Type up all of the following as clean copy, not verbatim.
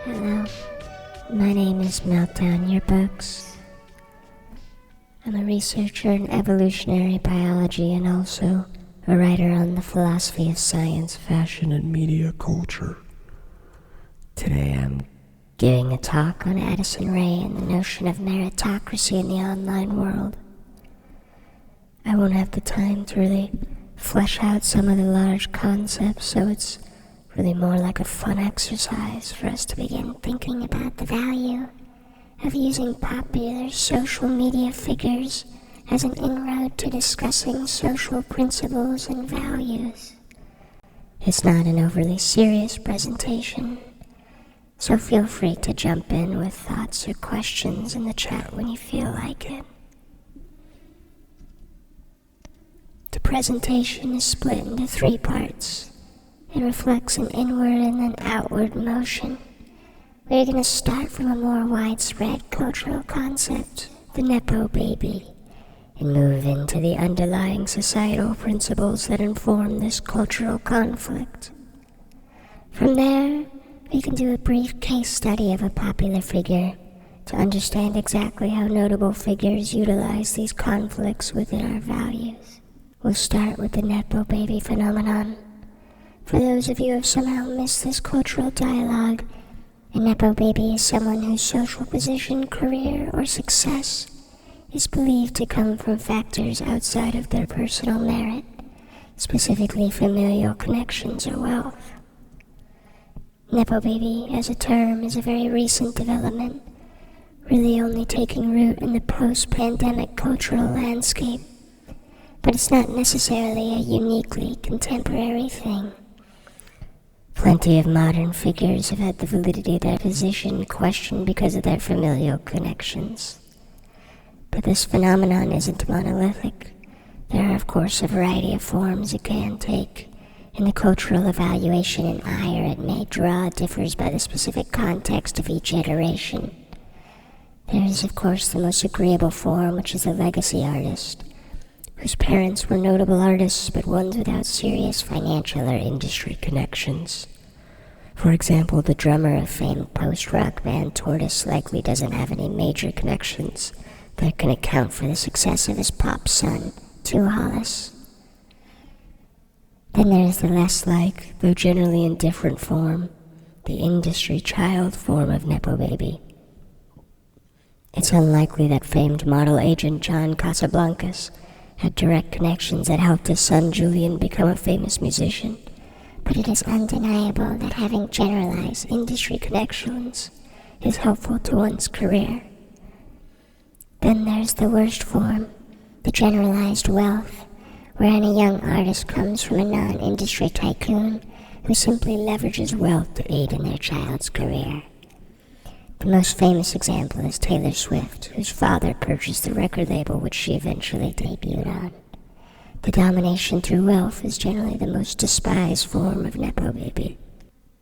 Hello, my name is Meltdown Yearbooks. I'm a researcher in evolutionary biology and also a writer on the philosophy of science, fashion, and media culture. Today I'm giving a talk on Addison Ray and the notion of meritocracy in the online world. I won't have the time to really flesh out some of the large concepts, so it's really more like a fun exercise for us to begin thinking about the value of using popular social media figures as an inroad to discussing social principles and values. It's not an overly serious presentation, so feel free to jump in with thoughts or questions in the chat when you feel like it. The presentation is split into 3 parts. It reflects an inward and an outward motion. We're going to start from a more widespread cultural concept, the Nepo baby, and move into the underlying societal principles that inform this cultural conflict. From there, we can do a brief case study of a popular figure to understand exactly how notable figures utilize these conflicts within our values. We'll start with the Nepo baby phenomenon. For those of you who have somehow missed this cultural dialogue, a Nepo baby is someone whose social position, career, or success is believed to come from factors outside of their personal merit, specifically familial connections or wealth. Nepo baby as a term is a very recent development, really only taking root in the post-pandemic cultural landscape, but it's not necessarily a uniquely contemporary thing. Plenty of modern figures have had the validity of their position questioned because of their familial connections. But this phenomenon isn't monolithic. There are, of course, a variety of forms it can take, and the cultural evaluation and ire it may draw differs by the specific context of each iteration. There is, of course, the most agreeable form, which is the legacy artist, whose parents were notable artists, but ones without serious financial or industry connections. For example, the drummer of famed post-rock band Tortoise likely doesn't have any major connections that can account for the success of his pop son, Two Hollis. Then there is the less like, though generally in different form, the industry child form of Nepo baby. It's unlikely that famed model agent John Casablancas had direct connections that helped his son Julian become a famous musician, but it is undeniable that having generalized industry connections is helpful to one's career. Then there's the worst form, the generalized wealth, wherein a young artist comes from a non-industry tycoon who simply leverages wealth to aid in their child's career. The most famous example is Taylor Swift, whose father purchased the record label which she eventually debuted on. The domination through wealth is generally the most despised form of Nepo baby.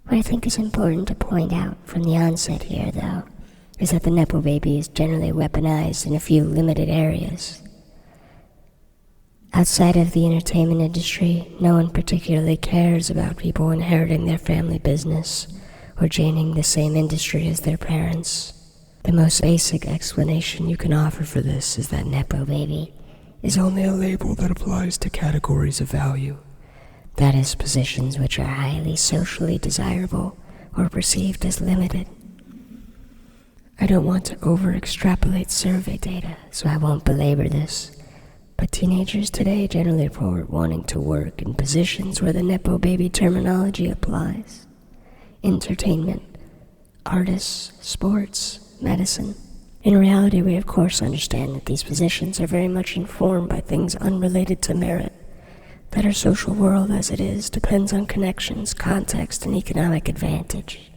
What I think is important to point out from the onset here, though, is that the Nepo baby is generally weaponized in a few limited areas. Outside of the entertainment industry, no one particularly cares about people inheriting their family business or joining the same industry as their parents. The most basic explanation you can offer for this is that Nepo baby is only a label that applies to categories of value. That is, positions which are highly socially desirable or perceived as limited. I don't want to over-extrapolate survey data, so I won't belabor this, but teenagers today generally report wanting to work in positions where the Nepo baby terminology applies. Entertainment, artists, sports, medicine. In reality, we of course understand that these positions are very much informed by things unrelated to merit, that our social world as it is depends on connections, context, and economic advantage.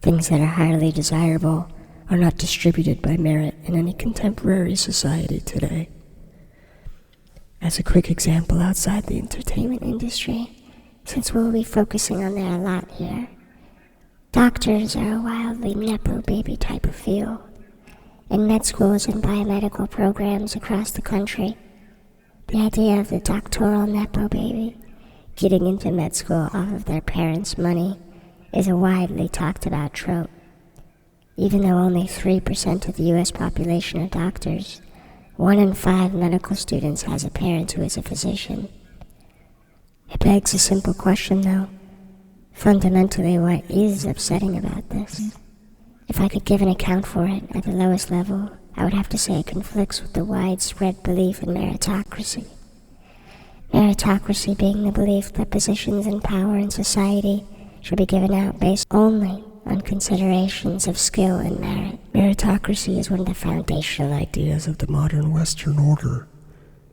Things that are highly desirable are not distributed by merit in any contemporary society today. As a quick example outside the entertainment industry, since we'll be focusing on that a lot here, doctors are a wildly Nepo baby type of field. in med schools and biomedical programs across the country. The idea of the doctoral Nepo baby getting into med school off of their parents' money is a widely talked about trope. Even though only 3% of the US population are doctors, 1 in 5 medical students has a parent who is a physician. It begs a simple question though. Fundamentally, what is upsetting about this? If I could give an account for it at the lowest level, I would have to say it conflicts with the widespread belief in meritocracy. Meritocracy being the belief that positions in power in society should be given out based only on considerations of skill and merit. Meritocracy is one of the foundational ideas of the modern Western order.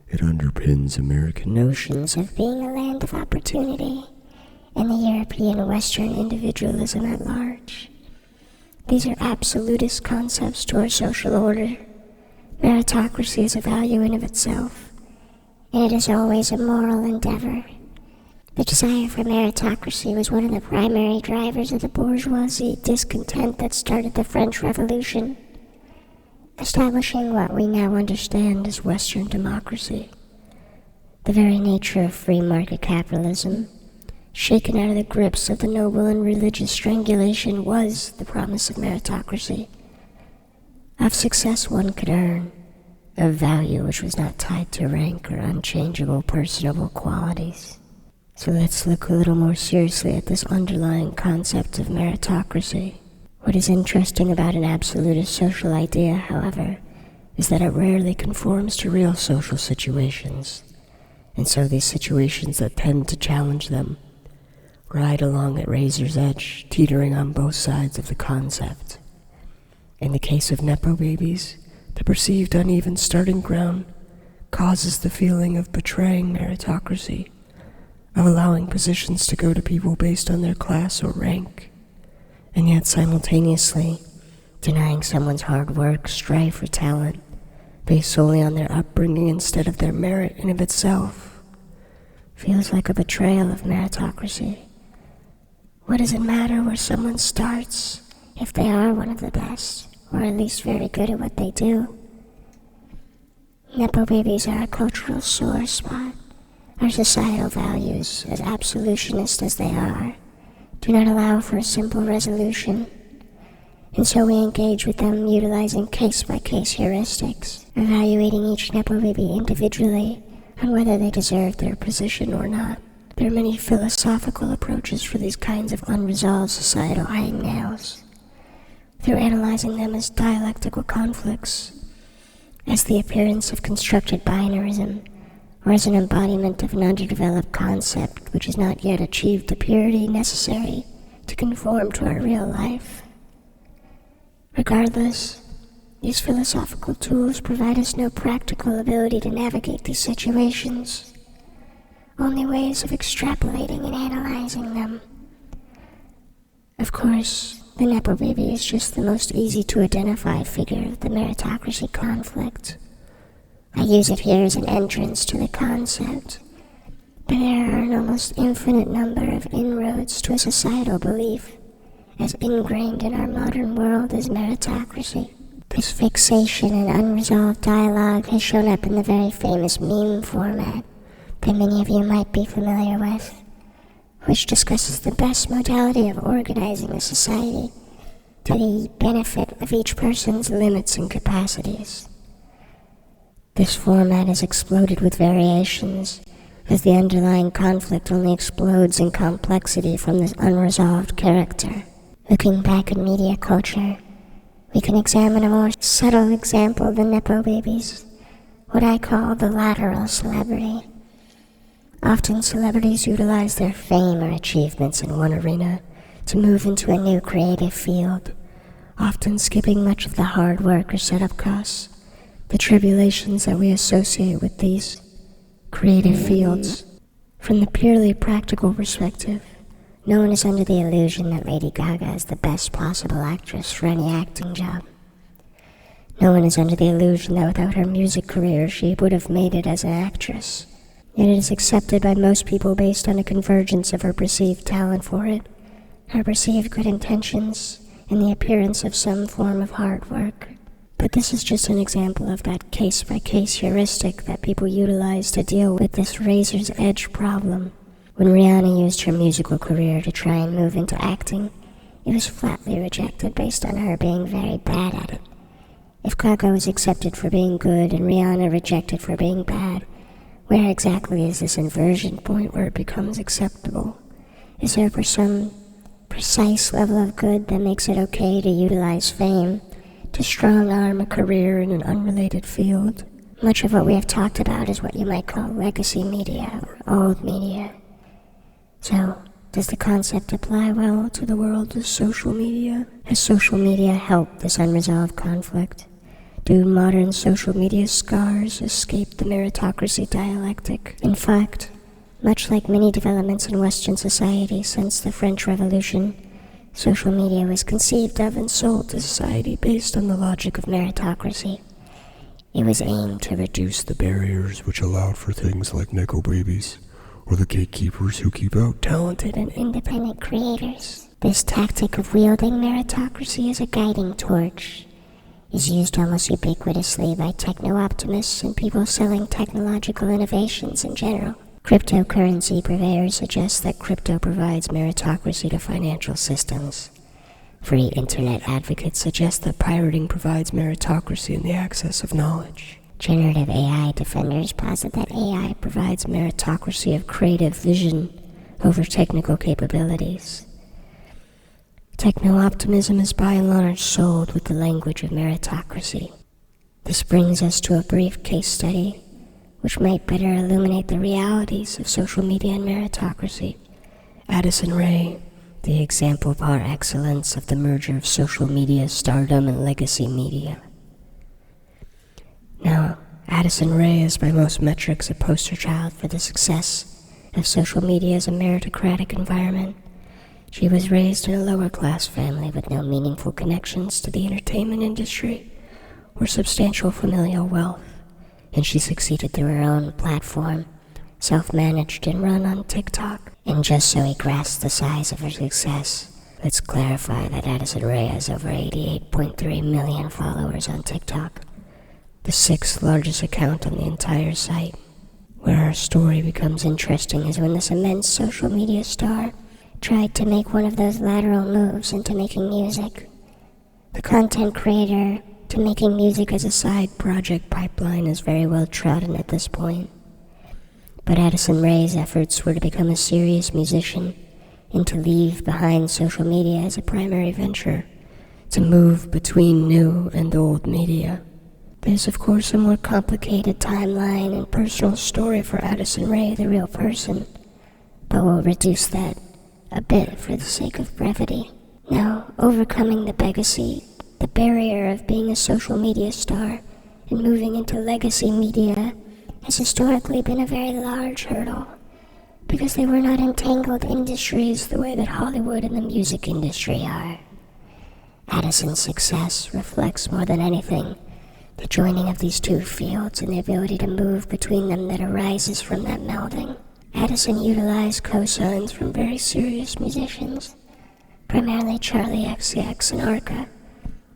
It underpins American notions of being a land of opportunity and the European Western individualism at large. These are absolutist concepts to our social order. Meritocracy is a value in of itself, and it is always a moral endeavor. The desire for meritocracy was one of the primary drivers of the bourgeoisie discontent that started the French Revolution, establishing what we now understand as Western democracy. The very nature of free market capitalism, shaken out of the grips of the noble and religious strangulation, was the promise of meritocracy, of success one could earn, of value which was not tied to rank or unchangeable personable qualities. So let's look a little more seriously at this underlying concept of meritocracy. What is interesting about an absolutist social idea, however, is that it rarely conforms to real social situations, and so these situations that tend to challenge them ride along at razor's edge, teetering on both sides of the concept. In the case of Nepo babies, the perceived uneven starting ground causes the feeling of betraying meritocracy, of allowing positions to go to people based on their class or rank, and yet simultaneously denying someone's hard work, strife, or talent based solely on their upbringing instead of their merit in of itself. Feels like a betrayal of meritocracy. What does it matter where someone starts if they are one of the best, or at least very good at what they do? Nepo babies are a cultural sore spot. Our societal values, as absolutionist as they are, do not allow for a simple resolution, and so we engage with them utilizing case-by-case heuristics, evaluating each Nepo baby individually on whether they deserve their position or not. There are many philosophical approaches for these kinds of unresolved societal hangnails, through analyzing them as dialectical conflicts, as the appearance of constructed binarism, or as an embodiment of an underdeveloped concept which has not yet achieved the purity necessary to conform to our real life. Regardless, these philosophical tools provide us no practical ability to navigate these situations, only ways of extrapolating and analyzing them. Of course, the Nepo baby is just the most easy to identify figure of the meritocracy conflict. I use it here as an entrance to the concept, but there are an almost infinite number of inroads to a societal belief as ingrained in our modern world as meritocracy. This fixation and unresolved dialogue has shown up in the very famous meme format that many of you might be familiar with, which discusses the best modality of organizing a society to the benefit of each person's limits and capacities. This format has exploded with variations, as the underlying conflict only explodes in complexity from this unresolved character. Looking back at media culture, we can examine a more subtle example of the Nepo babies, what I call the lateral celebrity. Often celebrities utilize their fame or achievements in one arena to move into a new creative field, often skipping much of the hard work or setup costs, the tribulations that we associate with these creative fields. From the purely practical perspective, no one is under the illusion that Lady Gaga is the best possible actress for any acting job. No one is under the illusion that without her music career she would have made it as an actress. Yet it is accepted by most people based on a convergence of her perceived talent for it, her perceived good intentions, and the appearance of some form of hard work. But this is just an example of that case-by-case heuristic that people utilize to deal with this razor's edge problem. When Rihanna used her musical career to try and move into acting, it was flatly rejected based on her being very bad at it. If Gaga was accepted for being good and Rihanna rejected for being bad, where exactly is this inversion point where it becomes acceptable? Is there some precise level of good that makes it okay to utilize fame to strong-arm a career in an unrelated field? Much of what we have talked about is what you might call legacy media or old media. So, does the concept apply well to the world of social media? Has social media helped this unresolved conflict? Do modern social media scars escape the meritocracy dialectic? In fact, much like many developments in Western society since the French Revolution, social media was conceived of and sold to society based on the logic of meritocracy. It was aimed to reduce the barriers which allowed for things like nickel babies, or the gatekeepers who keep out talented and independent creators. This tactic of wielding meritocracy as a guiding torch is used almost ubiquitously by techno-optimists and people selling technological innovations in general. Cryptocurrency purveyors suggest that crypto provides meritocracy to financial systems. Free internet advocates suggest that pirating provides meritocracy in the access of knowledge. Generative AI defenders posit that AI provides meritocracy of creative vision over technical capabilities. Techno-optimism is by and large sold with the language of meritocracy. This brings us to a brief case study which might better illuminate the realities of social media and meritocracy. Addison Rae, the example par excellence of the merger of social media stardom and legacy media. Now, Addison Rae is by most metrics a poster child for the success of social media as a meritocratic environment. She was raised in a lower-class family with no meaningful connections to the entertainment industry or substantial familial wealth, and she succeeded through her own platform, self-managed and run on TikTok. And just so we grasp the size of her success, let's clarify that Addison Rae has over 88.3 million followers on TikTok, the 6th largest account on the entire site. Where our story becomes interesting is when this immense social media star tried to make one of those lateral moves into making music. The content creator to making music as a side project pipeline is very well trodden at this point. But Addison Rae's efforts were to become a serious musician and to leave behind social media as a primary venture, to move between new and old media. There's of course a more complicated timeline and personal story for Addison Rae, the real person, but we'll reduce that a bit for the sake of brevity. Now, overcoming the barrier of being a social media star and moving into legacy media has historically been a very large hurdle, because they were not entangled industries the way that Hollywood and the music industry are. Addison's success reflects more than anything the joining of these two fields and the ability to move between them that arises from that melding. Addison utilized cosigns from very serious musicians, primarily Charlie XCX and Arca,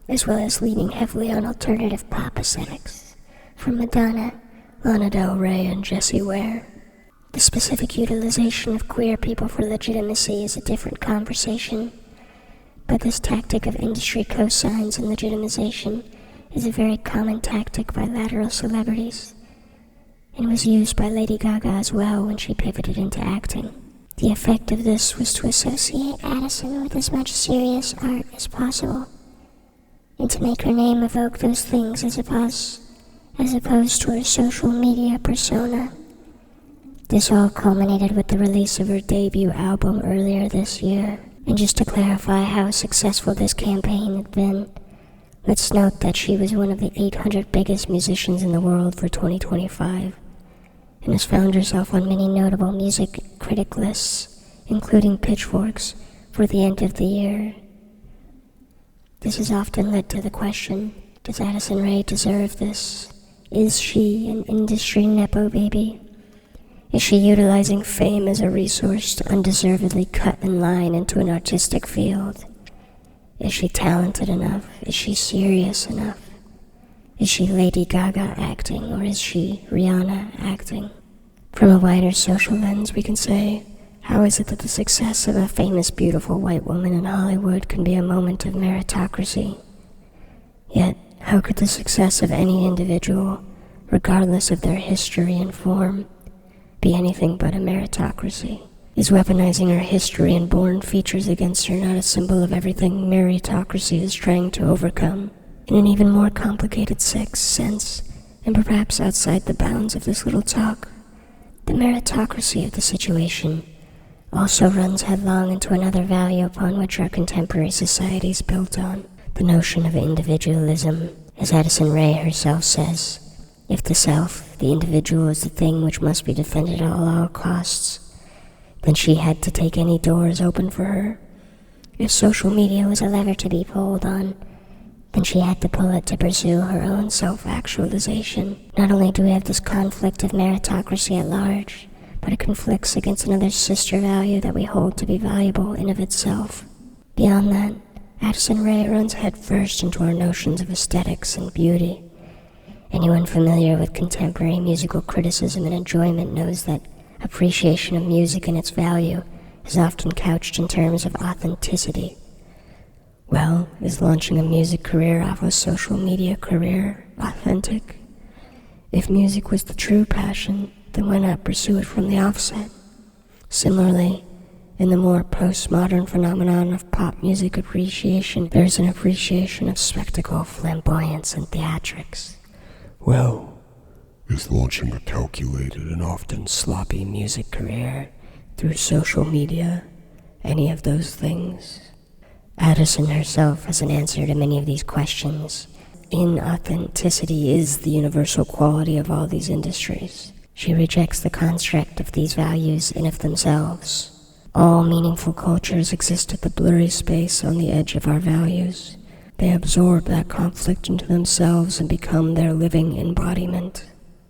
as well as leaning heavily on alternative pop aesthetics from Madonna, Lana Del Rey, and Jessie Ware. The specific utilization of queer people for legitimacy is a different conversation, but this tactic of industry cosigns and legitimization is a very common tactic by lateral celebrities, and was used by Lady Gaga as well when she pivoted into acting. The effect of this was to associate Addison with as much serious art as possible, and to make her name evoke those things as opposed to her social media persona. This all culminated with the release of her debut album earlier this year. And just to clarify how successful this campaign had been, let's note that she was one of the 800 biggest musicians in the world for 2025, and has found herself on many notable music critic lists, including Pitchfork's, for the end of the year. This has often led to the question, does Addison Rae deserve this? Is she an industry nepo baby? Is she utilizing fame as a resource to undeservedly cut in line into an artistic field? Is she talented enough? Is she serious enough? Is she Lady Gaga acting, or is she Rihanna acting? From a wider social lens, we can say, how is it that the success of a famous, beautiful white woman in Hollywood can be a moment of meritocracy? Yet, how could the success of any individual, regardless of their history and form, be anything but a meritocracy? Is weaponizing her history and born features against her not a symbol of everything meritocracy is trying to overcome? In an even more complicated sense, and perhaps outside the bounds of this little talk, the meritocracy of the situation also runs headlong into another value upon which our contemporary society is built on, the notion of individualism. As Addison Rae herself says, if the self, the individual, is the thing which must be defended at all costs, then she had to take any doors open for her. If social media was a lever to be pulled on, then she had to pull it to pursue her own self-actualization. Not only do we have this conflict of meritocracy at large, but it conflicts against another sister value that we hold to be valuable in of itself. Beyond that, Addison Rae runs headfirst into our notions of aesthetics and beauty. Anyone familiar with contemporary musical criticism and enjoyment knows that appreciation of music and its value is often couched in terms of authenticity. Well, is launching a music career off a social media career authentic? If music was the true passion, then why not pursue it from the offset? Similarly, in the more postmodern phenomenon of pop music appreciation, there's an appreciation of spectacle, flamboyance, and theatrics. Well, is launching a calculated and often sloppy music career through social media any of those things? Addison herself has an answer to many of these questions. Inauthenticity is the universal quality of all these industries. She rejects the construct of these values in of themselves. All meaningful cultures exist at the blurry space on the edge of our values. They absorb that conflict into themselves and become their living embodiment.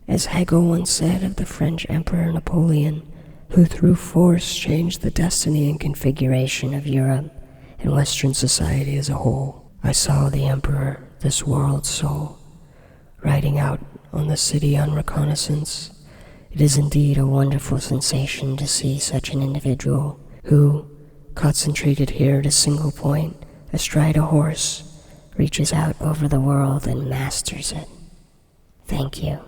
As Hegel once said of the French Emperor Napoleon, who through force changed the destiny and configuration of Europe and Western society as a whole, I saw the Emperor, this world's soul, riding out on the city on reconnaissance. It is indeed a wonderful sensation to see such an individual who, concentrated here at a single point, astride a horse, reaches out over the world and masters it. Thank you.